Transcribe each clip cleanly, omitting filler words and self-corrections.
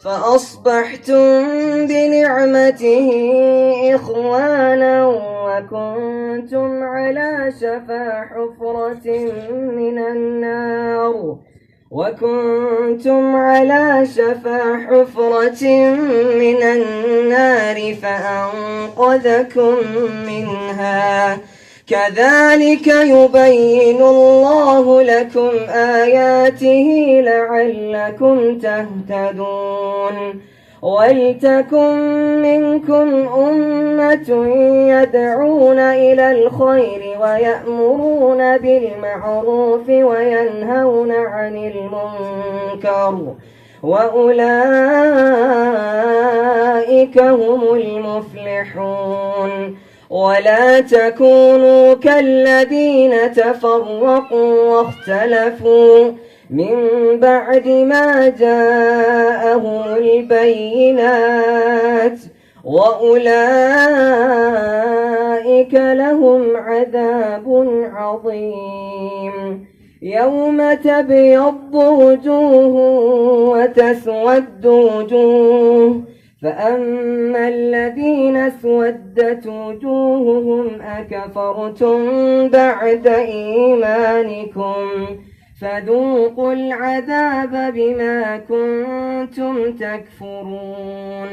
فأصبحتم بنعمته إخوانا وكنتم على شفا حفرة من النار فأنقذكم منها كذلك يبين الله لكم آياته لعلكم تهتدون ولتكن منكم أمة يدعون إلى الخير ويأمرون بالمعروف وينهون عن المنكر وأولئك هم المفلحون ولا تكونوا كالذين تفرقوا واختلفوا من بعد ما جاءهم البينات وأولئك لهم عذاب عظيم يوم تبيض وجوه وتسود وجوه فأما الذين اسودت وجوههم أكفرتم بعد إيمانكم فذوقوا العذاب بما كنتم تكفرون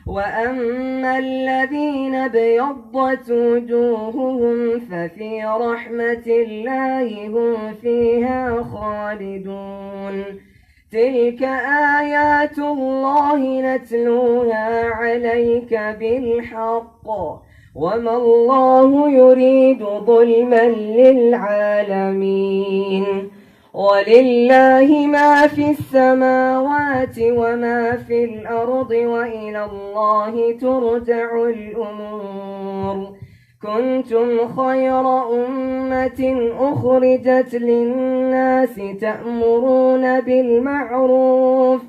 وأما الذين ابيضت وجوههم ففي رحمة الله هم فيها خالدون تلك آيات الله نتلوها عليك بالحق وما الله يريد ظلما للعالمين ولله ما في السماوات وما في الأرض وإلى الله ترجع الأمور كنتم خير أمة أخرجت للناس تأمرون بالمعروف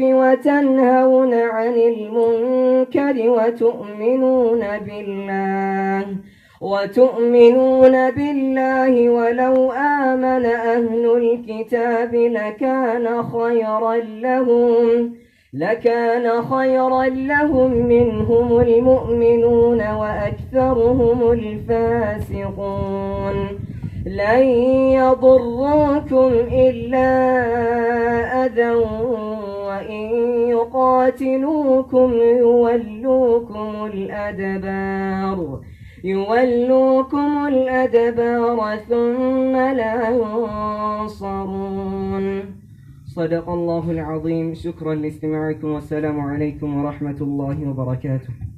وتنهون عن المنكر وتؤمنون بالله ولو آمن أهل الكتاب لكان خيرا لهم منهم المؤمنون وأكثرهم الفاسقون لن يضروكم إلا أذى وإن يقاتلوكم يولوكم الأدبار ثم لا ينصرون صدق الله العظيم. شكرا لاستماعكم والسلام عليكم ورحمة الله وبركاته.